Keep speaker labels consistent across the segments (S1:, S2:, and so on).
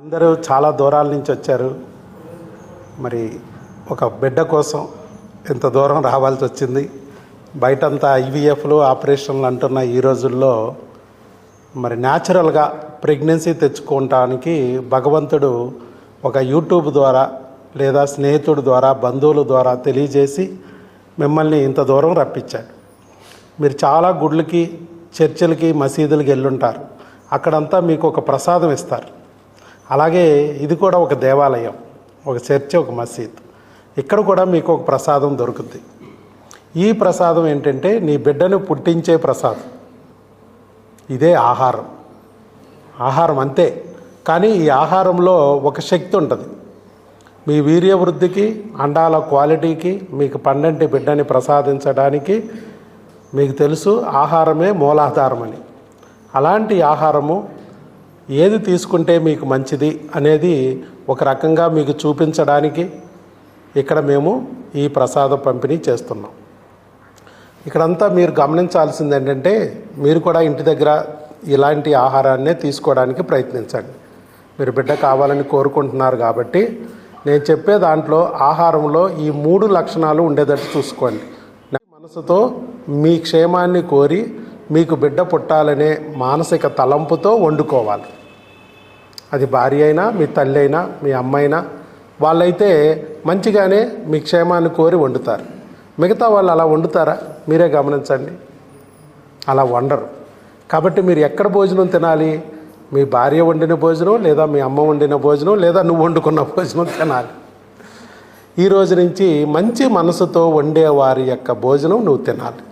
S1: అందరూ చాలా దూరాల నుంచి వచ్చారు. మరి ఒక బిడ్డ కోసం ఇంత దూరం రావాల్సి వచ్చింది. బయటంతా ఐవీఎఫ్లు ఆపరేషన్లు అంటున్న ఈ రోజుల్లో మరి న్యాచురల్గా ప్రెగ్నెన్సీ తెచ్చుకోవటానికి భగవంతుడు ఒక యూట్యూబ్ ద్వారా లేదా స్నేహితుడి ద్వారా బంధువుల ద్వారా తెలియజేసి మిమ్మల్ని ఇంత దూరం రప్పించాడు. మీరు చాలా గుళ్ళకి, చర్చిలకి, మసీదులకి వెళ్ళుంటారు. అక్కడంతా మీకు ఒక ప్రసాదం ఇస్తారు. అలాగే ఇది కూడా ఒక దేవాలయం, ఒక చర్చి, ఒక మసీద్. ఇక్కడ కూడా మీకు ఒక ప్రసాదం దొరుకుతుంది. ఈ ప్రసాదం ఏంటంటే నీ బిడ్డను పుట్టించే ప్రసాదం. ఇదే ఆహారం అంతే. కానీ ఈ ఆహారంలో ఒక శక్తి ఉంటుంది. మీ వీర్యవృద్ధికి, అండాల క్వాలిటీకి, మీకు పండంటి బిడ్డని ప్రసాదించడానికి మీకు తెలుసు ఆహారమే మూలాధారమని. అలాంటి ఆహారము ఏది తీసుకుంటే మీకు మంచిది అనేది ఒక రకంగా మీకు చూపించడానికి ఇక్కడ మేము ఈ ప్రసాద పంపిణీ చేస్తున్నాం. ఇక్కడంతా మీరు గమనించాల్సింది ఏంటంటే మీరు కూడా ఇంటి దగ్గర ఇలాంటి ఆహారాన్నే తీసుకోవడానికి ప్రయత్నించండి. మీరు బిడ్డ కావాలని కోరుకుంటున్నారు కాబట్టి నేను చెప్పే దాంట్లో ఆహారంలో ఈ 3 లక్షణాలు ఉండేటట్టు చూసుకోండి. మనసుతో మీ క్షేమాన్ని కోరి మీకు బిడ్డ పుట్టాలనే మానసిక తలంపుతో వండుకోవాలి. అది భార్య అయినా, మీ తల్లి అయినా, మీ అమ్మ అయినా, వాళ్ళైతే మంచిగానే మీ క్షేమాన్ని కోరి వండుతారు. మిగతా వాళ్ళు అలా వండుతారా? మీరే గమనించండి, అలా వండరు. కాబట్టి మీరు ఎక్కడ భోజనం తినాలి? మీ భార్య వండిన భోజనం, లేదా మీ అమ్మ వండిన భోజనం, లేదా నువ్వు వండుకున్న భోజనం తినాలి. ఈ రోజు నుంచి మంచి మనసుతో వండేవారి యొక్క భోజనం నువ్వు తినాలి.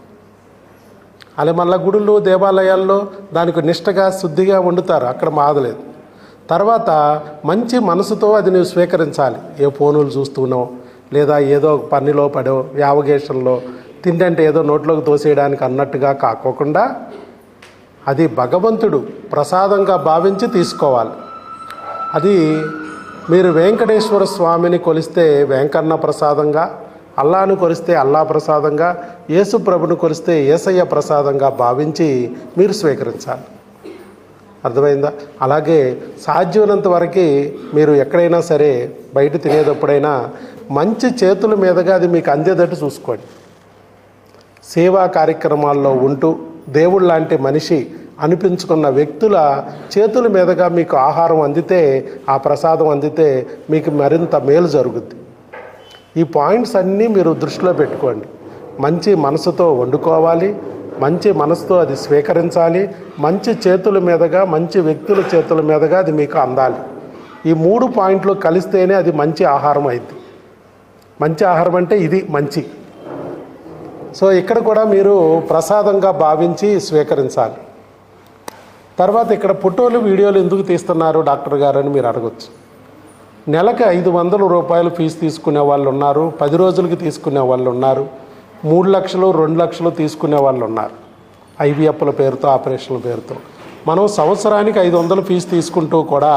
S1: అలా మళ్ళీ గుడులు, దేవాలయాల్లో దానికి నిష్టగా, శుద్ధిగా వండుతారు, అక్కడ మాదలేదు. తర్వాత మంచి మనసుతో అది నువ్వు స్వీకరించాలి. ఏ ఫోనులు చూస్తున్నావు, లేదా ఏదో పనిలో పడో, యావగేషన్లో తిండంటే ఏదో నోట్లోకి తోసేయడానికి అన్నట్టుగా కాకోకుండా అది భగవంతుడు ప్రసాదంగా భావించి తీసుకోవాలి. అది మీరు వెంకటేశ్వర స్వామిని కొలిస్తే వెంకన్న ప్రసాదంగా, అల్లాను కొలిస్తే అల్లా ప్రసాదంగా, యేసు ప్రభుని కొలిస్తే యేసయ్య ప్రసాదంగా భావించి మీరు స్వీకరించాలి. అర్థమైందా? అలాగే సాధ్యమైనంత వరకు మీరు ఎక్కడైనా సరే బయట తినేటప్పుడైనా మంచి చేతుల మీదుగా అది మీకు అందేటట్టు చూసుకోండి. సేవా కార్యక్రమాల్లో ఉంటూ దేవుడు లాంటి మనిషి అనిపించుకున్న వ్యక్తుల చేతుల మీదుగా మీకు ఆహారం అందితే, ఆ ప్రసాదం అందితే మీకు మరింత మేలు జరుగుద్ది. ఈ పాయింట్స్ అన్నీ మీరు దృష్టిలో పెట్టుకోండి. మంచి మనసుతో వండుకోవాలి, మంచి మనసుతో అది స్వీకరించాలి, మంచి చేతుల మీదుగా, మంచి వ్యక్తుల చేతుల మీదుగా అది మీకు అందాలి. ఈ 3 పాయింట్లు కలిస్తేనే అది మంచి ఆహారం అయింది. మంచి ఆహారం అంటే ఇది మంచి. సో ఇక్కడ కూడా మీరు ప్రసాదంగా భావించి స్వీకరించాలి. తర్వాత ఇక్కడ ఫోటోలు, వీడియోలు ఎందుకు తీస్తున్నారు డాక్టర్ గారు అని మీరు అడగచ్చు. నెలకు 500 రూపాయలు ఫీజు తీసుకునే వాళ్ళు ఉన్నారు, 10 రోజులకి తీసుకునే వాళ్ళు ఉన్నారు, 3 లక్షలు, 2 లక్షలు తీసుకునే వాళ్ళు ఉన్నారు. ఐవీఎఫ్ల పేరుతో, ఆపరేషన్ల పేరుతో. మనం సంవత్సరానికి 500 ఫీజు తీసుకుంటూ కూడా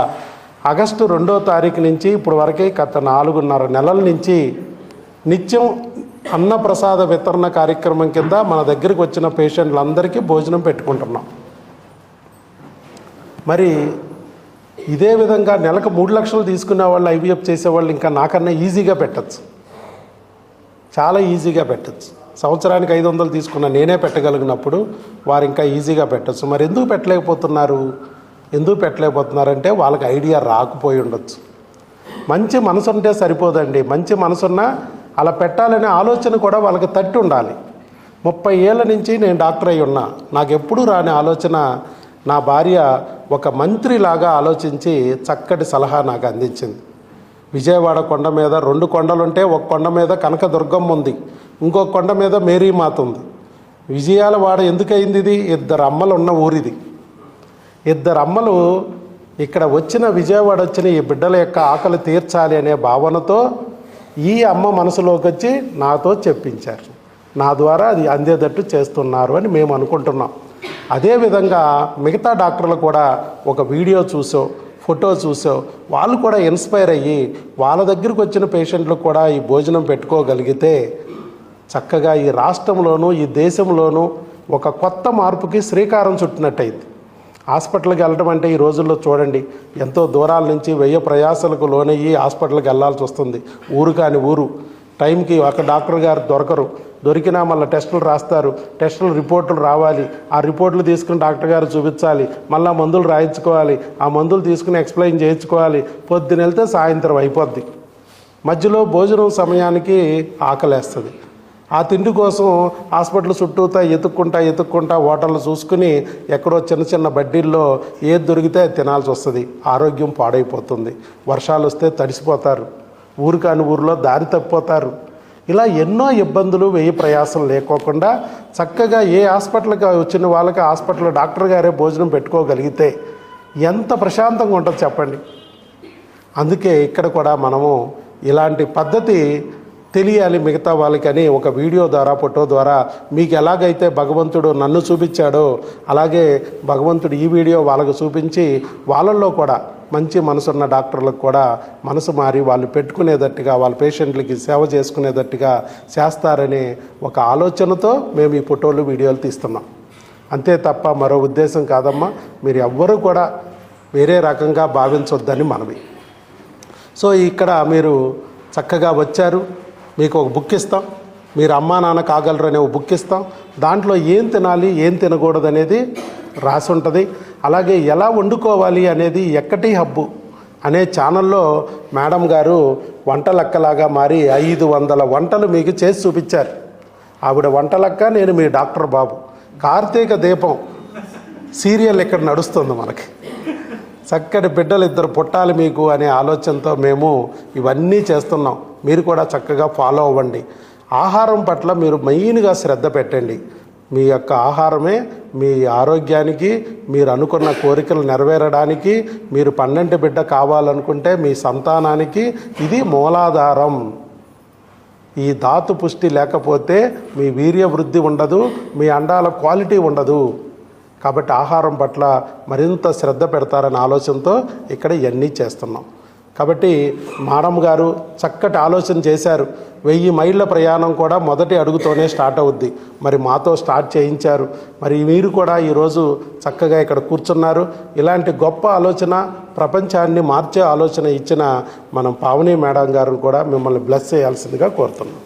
S1: ఆగస్టు 2వ తారీఖు నుంచి ఇప్పుడు వరకే గత 4.5 నెలల నుంచి నిత్యం అన్నప్రసాద వితరణ కార్యక్రమం కింద మన దగ్గరికి వచ్చిన పేషెంట్లందరికీ భోజనం పెట్టుకుంటున్నాం. మరి ఇదే విధంగా నెలకు 3 లక్షలు తీసుకునే వాళ్ళు, ఐవీఎఫ్ చేసేవాళ్ళు ఇంకా నాకన్నా ఈజీగా పెట్టచ్చు, చాలా ఈజీగా పెట్టచ్చు. సంవత్సరానికి 500 తీసుకున్న నేనే పెట్టగలిగినప్పుడు వారు ఇంకా ఈజీగా పెట్టచ్చు. మరి ఎందుకు పెట్టలేకపోతున్నారంటే వాళ్ళకి ఐడియా రాకపోయి ఉండొచ్చు. మంచి మనసు ఉంటే సరిపోదండి. మంచి మనసున్నా అలా పెట్టాలనే ఆలోచన కూడా వాళ్ళకి తట్టి ఉండాలి. 30 ఏళ్ళ నుంచి నేను డాక్టర్ అయి ఉన్నా, నాకు ఎప్పుడూ రాని ఆలోచన నా భార్య ఒక మంత్రిలాగా ఆలోచించి చక్కటి సలహా నాకు అందించింది. విజయవాడ కొండ మీద 2 కొండలుంటే, ఒక కొండ మీద కనకదుర్గమ్మ ఉంది, ఇంకొక కొండ మీద మేరీమాత ఉంది. విజయాలవాడ ఎందుకయింది? ఇది 2 అమ్మలు ఉన్న ఊరిది. 2 అమ్మలు ఇక్కడ వచ్చిన, విజయవాడ వచ్చిన ఈ బిడ్డల యొక్క ఆకలి తీర్చాలి అనే భావనతో ఈ అమ్మ మనసులోకి వచ్చి నాతో చెప్పించారు. నా ద్వారా అది అందేటట్టు చేస్తున్నారు అని మేము అనుకుంటున్నాం. అదేవిధంగా మిగతా డాక్టర్లు కూడా ఒక వీడియో చూసో, ఫోటో చూసో వాళ్ళు కూడా ఇన్స్పైర్ అయ్యి వాళ్ళ దగ్గరికి వచ్చిన పేషెంట్లు కూడా ఈ భోజనం పెట్టుకోగలిగితే చక్కగా ఈ రాష్ట్రంలోనూ, ఈ దేశంలోనూ ఒక కొత్త మార్పుకి శ్రీకారం చుట్టినట్టయింది. హాస్పిటల్కి వెళ్ళడం అంటే ఈ రోజుల్లో చూడండి ఎంతో దూరాల నుంచి 1000 ప్రయాసాలకు లోనయ్యి హాస్పిటల్కి వెళ్ళాల్సి వస్తుంది. ఊరు కాని ఊరు. టైంకి ఒక డాక్టర్ గారు దొరకరు. దొరికినా మళ్ళీ టెస్టులు రాస్తారు. టెస్టులు రిపోర్టులు రావాలి. ఆ రిపోర్టులు తీసుకుని డాక్టర్ గారు చూపించాలి. మళ్ళీ మందులు రాయించుకోవాలి. ఆ మందులు తీసుకుని ఎక్స్ప్లెయిన్ చేయించుకోవాలి. పొద్దున వెళ్తే సాయంత్రం అయిపోద్ది. మధ్యలో భోజనం సమయానికి ఆకలేస్తుంది. ఆ తిండి కోసం హాస్పిటల్ చుట్టూతా ఎత్తుక్కుంటా హోటళ్ళు చూసుకుని ఎక్కడో చిన్న బడ్డీల్లో ఏది దొరికితే తినాల్సి వస్తుంది. ఆరోగ్యం పాడైపోతుంది. వర్షాలు వస్తే తడిసిపోతారు. ఊరు కాని ఊరిలో దారి తప్పిపోతారు. ఇలా ఎన్నో ఇబ్బందులు, వ్యయ ప్రయాసం లేకోకుండా చక్కగా ఏ హాస్పిటల్కి వచ్చిన వాళ్ళకి హాస్పిటల్లో డాక్టర్ గారే భోజనం పెట్టుకోగలిగితే ఎంత ప్రశాంతంగా ఉంటుంది చెప్పండి. అందుకే ఇక్కడ కూడా మనము ఇలాంటి పద్ధతి తెలియాలి మిగతా వాళ్ళకని ఒక వీడియో ద్వారా, ఫోటో ద్వారా మీకు ఎలాగైతే భగవంతుడు నన్ను చూపించాడో అలాగే భగవంతుడు ఈ వీడియో వాళ్ళకు చూపించి వాళ్ళల్లో కూడా మంచి మనసున్న డాక్టర్లకు కూడా మనసు మారి వాళ్ళు పెట్టుకునేటట్టుగా వాళ్ళ పేషెంట్లకి సేవ చేసుకునేటట్టుగా చేస్తారనే ఒక ఆలోచనతో మేము ఈ ఫోటోలు, వీడియోలు తీస్తున్నాం. అంతే తప్ప మరో ఉద్దేశం కాదమ్మా. మీరు ఎవ్వరూ కూడా వేరే రకంగా భావించొద్దని మనవి. సో ఇక్కడ మీరు చక్కగా వచ్చారు. మీకు ఒక బుక్ ఇస్తాం. మీరు అమ్మా నాన్న కాగలరు అనే ఒక బుక్ ఇస్తాం. దాంట్లో ఏం తినాలి, ఏం తినకూడదు అనేది రాసి ఉంటుంది. అలాగే ఎలా వండుకోవాలి అనేది ఎక్కటి హబ్బు అనే ఛానల్లో మేడం గారు వంటలక్కలాగా మారి 500 వంటలు మీకు చేసి చూపించారు. ఆవిడ వంటలక్క, నేను మీ డాక్టర్ బాబు. కార్తీక దీపం సీరియల్ ఇక్కడ నడుస్తుంది మనకి. చక్కటి బిడ్డలు 2 పుట్టాలి మీకు అనే ఆలోచనతో మేము ఇవన్నీ చేస్తున్నాం. మీరు కూడా చక్కగా ఫాలో అవ్వండి. ఆహారం పట్ల మీరు మెయిన్గా శ్రద్ధ పెట్టండి. మీ యొక్క ఆహారమే మీ ఆరోగ్యానికి, మీరు అనుకున్న కోరికలు నెరవేరడానికి, మీరు పన్నెంటి బిడ్డ కావాలనుకుంటే మీ సంతానానికి ఇది మూలాధారం. ఈ ధాతు పుష్టి లేకపోతే మీ వీర్య వృద్ధి ఉండదు, మీ అండాల క్వాలిటీ ఉండదు. కాబట్టి ఆహారం పట్ల మరింత శ్రద్ధ పెడతారనే ఆలోచనతో ఇక్కడ ఇవన్నీ చేస్తున్నాం. కాబట్టి మేడం గారు చక్కటి ఆలోచన చేశారు. 1000 మైళ్ళ ప్రయాణం కూడా మొదటి అడుగుతోనే స్టార్ట్ అవుద్ది. మరి మాతో స్టార్ట్ చేయించారు. మరి మీరు కూడా ఈరోజు చక్కగా ఇక్కడ కూర్చున్నారు. ఇలాంటి గొప్ప ఆలోచన, ప్రపంచాన్ని మార్చే ఆలోచన ఇచ్చిన మనం పావని మేడం గారిని కూడా మిమ్మల్ని బ్లెస్ చేయాల్సిందిగా కోరుతున్నాం.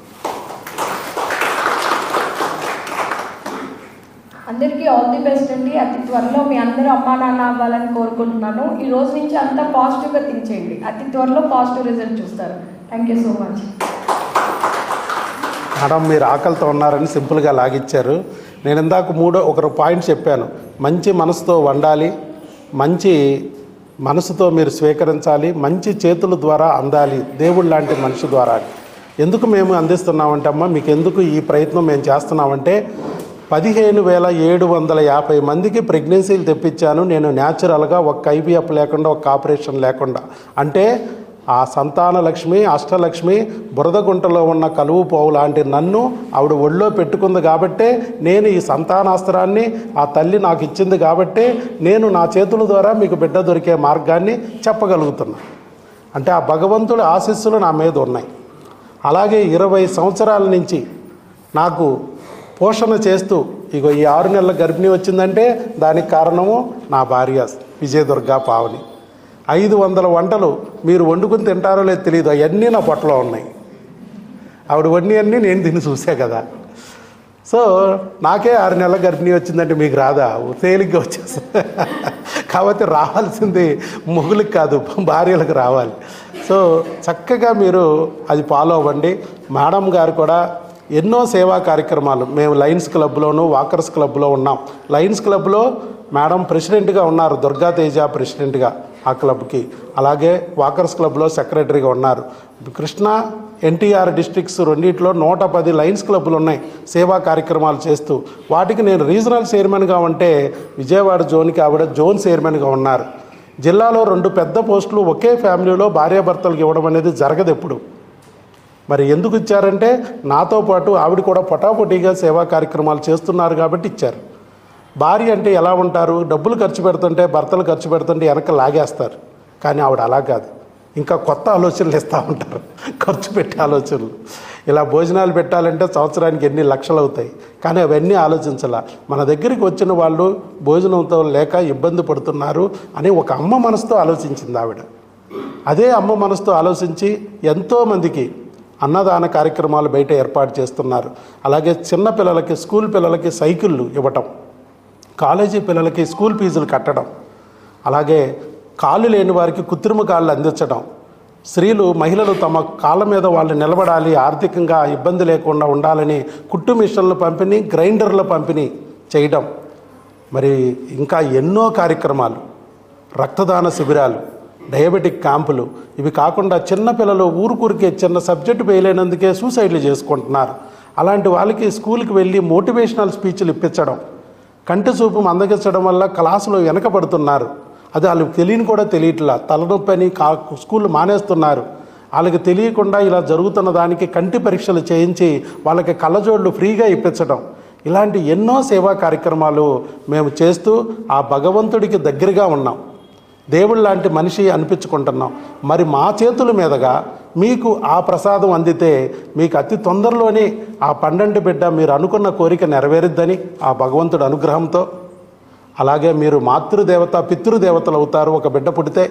S2: అందరికీ ఆల్ ది బెస్ట్ అండి. అతి త్వరలో మీ అందరూ అమ్మా నాన్న అవ్వాలని కోరుకుంటున్నాను. ఈ రోజు నుంచి అంతా పాజిటివ్గా థింక్ చేయండి. అతి త్వరలో పాజిటివ్ రిజల్ట్ చూస్తారు. Thank you so much.
S1: Madam మీరు ఆకలితో ఉన్నారని సింపుల్గా లాగిచ్చారు. నేను ఇందాక ఒక పాయింట్ చెప్పాను. మంచి మనసుతో వండాలి, మంచి మనసుతో మీరు స్వీకరించాలి, మంచి చేతుల ద్వారా అందాలి దేవుడు లాంటి మనిషి ద్వారా. ఎందుకు మేము అందిస్తున్నామంటే అమ్మ, మీకు ఎందుకు ఈ ప్రయత్నం మేము చేస్తున్నామంటే 15,750 మందికి ప్రెగ్నెన్సీలు తెప్పించాను నేను న్యాచురల్గా. ఒక ఐవీఎఫ్ లేకుండా, ఒక ఆపరేషన్ లేకుండా. అంటే ఆ సంతాన లక్ష్మి, అష్టలక్ష్మి బురదగుంటలో ఉన్న కలువు పోవు లాంటి నన్ను ఆవిడ ఒళ్ళో పెట్టుకుంది కాబట్టే నేను ఈ సంతానాస్త్రాన్ని ఆ తల్లి నాకు ఇచ్చింది కాబట్టే నేను నా చేతుల ద్వారా మీకు బిడ్డ దొరికే మార్గాన్ని చెప్పగలుగుతున్నా. అంటే ఆ భగవంతుడి ఆశీస్సులు నా మీద ఉన్నాయి. అలాగే 20 సంవత్సరాల నుంచి నాకు పోషణ చేస్తూ ఇగో ఈ 6 నెలల గర్భిణి వచ్చిందంటే దానికి కారణము నా భార్య విజయదుర్గా పావని. 500 వంటలు మీరు వండుకుని తింటారో లేదో తెలియదు, అవన్నీ నా పొట్టలో ఉన్నాయి. ఆవిడ అన్నీ నేను తిని చూసే కదా. సో నాకే 6 నెలల గర్భిణి వచ్చిందంటే మీకు రాదా? తేలిగ్గా వచ్చేస్తుంది. కాబట్టి రావాల్సింది మొగులకు కాదు, భార్యలకు రావాలి. సో చక్కగా మీరు అది ఫాలో అవ్వండి. మేడం గారు కూడా ఎన్నో సేవా కార్యక్రమాలు, మేము లయన్స్ క్లబ్లోను, వాకర్స్ క్లబ్లో ఉన్నాం. లయన్స్ క్లబ్లో మేడం ప్రెసిడెంట్గా ఉన్నారు, దుర్గా తేజ ప్రెసిడెంట్గా ఆ క్లబ్కి. అలాగే వాకర్స్ క్లబ్లో సెక్రటరీగా ఉన్నారు. కృష్ణా ఎన్టీఆర్ డిస్ట్రిక్ట్స్ రెండిట్లో 110 లయన్స్ క్లబ్లు ఉన్నాయి సేవా కార్యక్రమాలు చేస్తూ. వాటికి నేను రీజనల్ చైర్మన్గా ఉంటే విజయవాడ జోన్కి ఆవిడ జోన్ చైర్మన్గా ఉన్నారు. జిల్లాలో 2 పెద్ద పోస్టులు ఒకే ఫ్యామిలీలో భార్యాభర్తలకు ఇవ్వడం అనేది జరగదు ఎప్పుడు. మరి ఎందుకు ఇచ్చారంటే నాతో పాటు ఆవిడ కూడా పొటాపొటీగా సేవా కార్యక్రమాలు చేస్తున్నారు కాబట్టి ఇచ్చారు. భార్య అంటే ఎలా ఉంటారు? డబ్బులు ఖర్చు పెడుతుంటే, భర్తలు ఖర్చు పెడుతుంటే వెనక లాగేస్తారు. కానీ ఆవిడ అలా కాదు. ఇంకా కొత్త ఆలోచనలు ఇస్తూ ఉంటారు, ఖర్చు పెట్టే ఆలోచనలు. ఇలా భోజనాలు పెట్టాలంటే సంవత్సరానికి ఎన్ని లక్షలు అవుతాయి, కానీ అవన్నీ ఆలోచించాల. మన దగ్గరికి వచ్చిన వాళ్ళు భోజనంతో లేక ఇబ్బంది పడుతున్నారు అని ఒక అమ్మ మనసుతో ఆలోచించింది ఆవిడ. అదే అమ్మ మనసుతో ఆలోచించి ఎంతోమందికి అన్నదాన కార్యక్రమాలు బయట ఏర్పాటు చేస్తున్నారు. అలాగే చిన్న పిల్లలకి, స్కూల్ పిల్లలకి సైకిళ్ళు ఇవ్వటం, కాలేజీ పిల్లలకి స్కూల్ ఫీజులు కట్టడం, అలాగే కాళ్ళు లేని వారికి కృత్రిమ కాళ్ళు అందించడం, స్త్రీలు, మహిళలు తమ కాళ్ళ మీద వాళ్ళు నిలబడాలి, ఆర్థికంగా ఇబ్బంది లేకుండా ఉండాలని కుట్టు మిషన్ల పంపిణీ, గ్రైండర్ల పంపిణీ చేయడం, మరి ఇంకా ఎన్నో కార్యక్రమాలు, రక్తదాన శిబిరాలు, డయాబెటిక్ క్యాంపులు. ఇవి కాకుండా చిన్నపిల్లలు ఊరికే చిన్న సబ్జెక్టు వేయలేనందుకే సూసైడ్లు చేసుకుంటున్నారు. అలాంటి వాళ్ళకి స్కూల్కి వెళ్ళి మోటివేషనల్ స్పీచ్లు ఇప్పించడం, కంటి చూపు మందగించడం వల్ల క్లాసులో వెనకబడుతున్నారు. అది వాళ్ళకి తెలియని కూడా తెలియట్లా, తలనొప్పి అని స్కూల్ మానేస్తున్నారు. వాళ్ళకి తెలియకుండా ఇలా జరుగుతున్న దానికి కంటి పరీక్షలు చేయించి వాళ్ళకి కళ్ళజోళ్ళు ఫ్రీగా ఇప్పించడం, ఇలాంటి ఎన్నో సేవా కార్యక్రమాలు మేము చేస్తూ ఆ భగవంతుడికి దగ్గరగా ఉన్నాం, దేవుడు లాంటి మనిషి అనిపించుకుంటున్నాం. మరి మా చేతుల మీదుగా మీకు ఆ ప్రసాదం అందితే మీకు అతి తొందరలోనే ఆ పండంటి బిడ్డ మీరు అనుకున్న కోరిక నెరవేరుద్దని ఆ భగవంతుడి అనుగ్రహంతో. అలాగే మీరు మాతృదేవత, పితృదేవతలు అవుతారు ఒక బిడ్డ పుడితే.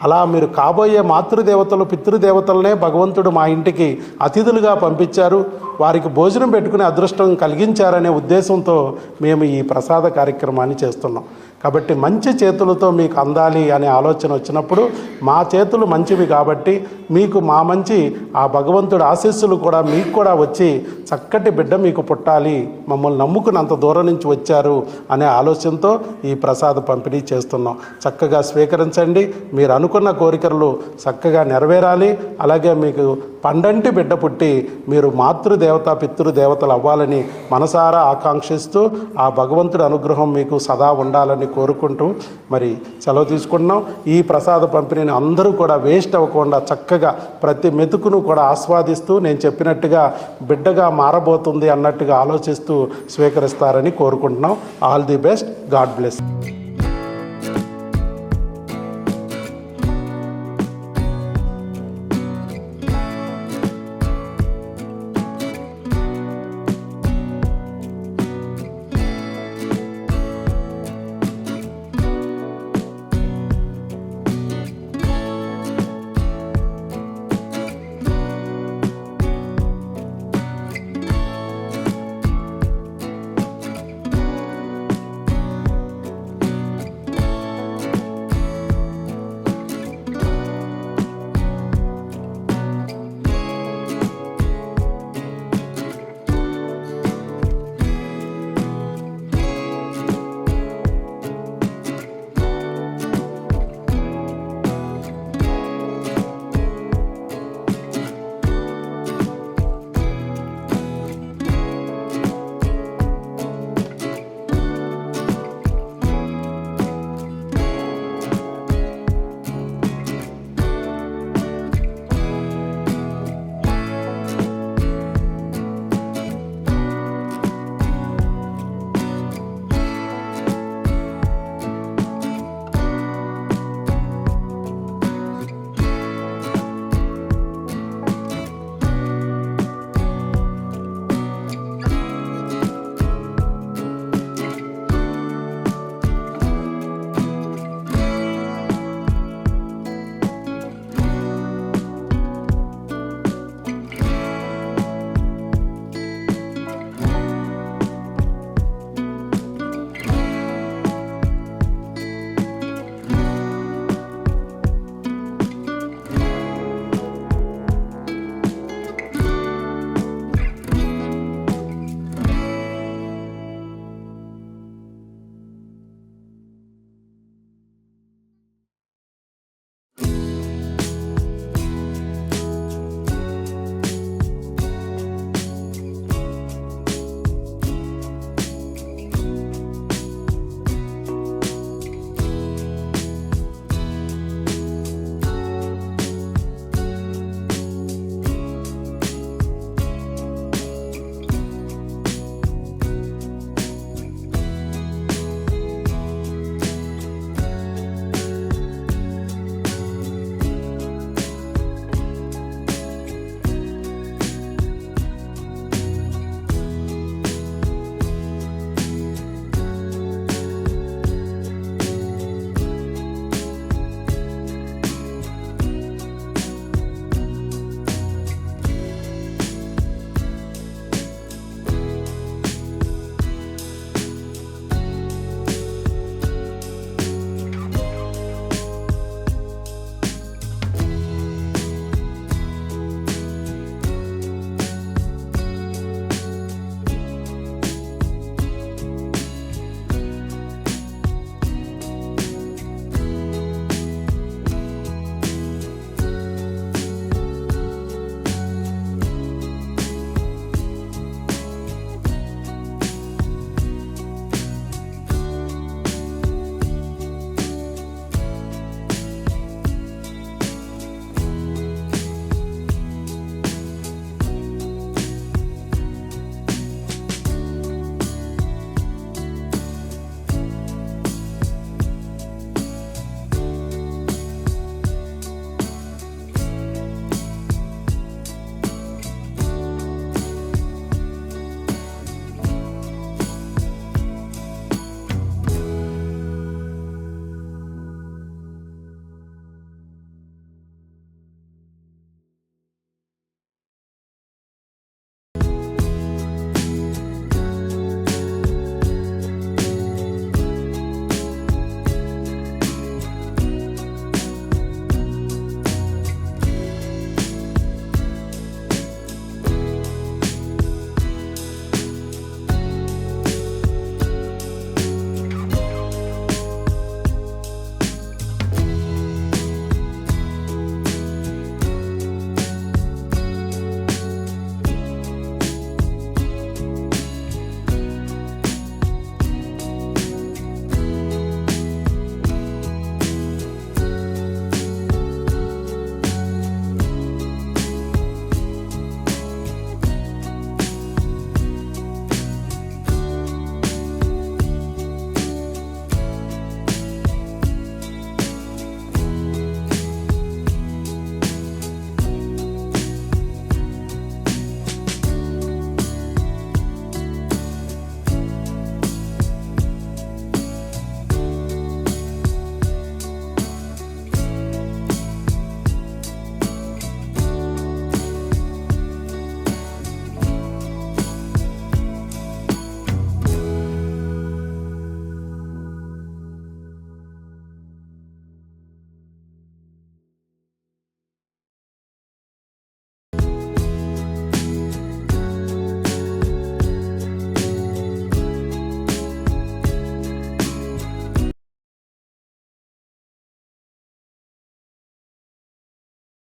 S1: అలా మీరు కాబోయే మాతృదేవతలు, పితృదేవతలనే భగవంతుడు మా ఇంటికి అతిథులుగా పంపించారు, వారికి భోజనం పెట్టుకునే అదృష్టం కలిగించారనే ఉద్దేశంతో మేము ఈ ప్రసాద కార్యక్రమాన్ని చేస్తున్నాం. కాబట్టి మంచి చేతులతో మీకు అందాలి అనే ఆలోచన వచ్చినప్పుడు మా చేతులు మంచివి కాబట్టి మీకు మా మంచి ఆ భగవంతుడి ఆశీస్సులు కూడా మీకు కూడా వచ్చి చక్కటి బిడ్డ మీకు పుట్టాలి, మమ్మల్ని నమ్ముకుని అంత దూరం నుంచి వచ్చారు అనే ఆలోచనతో ఈ ప్రసాద పంపిణీ చేస్తున్నాం. చక్కగా స్వీకరించండి. మీరు అనుకున్న కోరికలు చక్కగా నెరవేరాలి. అలాగే మీకు పండంటి బిడ్డ పుట్టి మీరు మాతృదేవత, పితృదేవతలు అవ్వాలని మనసారా ఆకాంక్షిస్తూ ఆ భగవంతుడి అనుగ్రహం మీకు సదా ఉండాలని కోరుకుంటూ మరి సెలవు తీసుకుంటున్నాం. ఈ ప్రసాద పంపిణీని అందరూ కూడా వేస్ట్ అవ్వకుండా చక్కగా ప్రతి మెతుకును కూడా ఆస్వాదిస్తూ నేను చెప్పినట్టుగా బిడ్డగా మారబోతుంది అన్నట్టుగా ఆలోచిస్తూ స్వీకరిస్తారని కోరుకుంటున్నాం. All the best. God bless.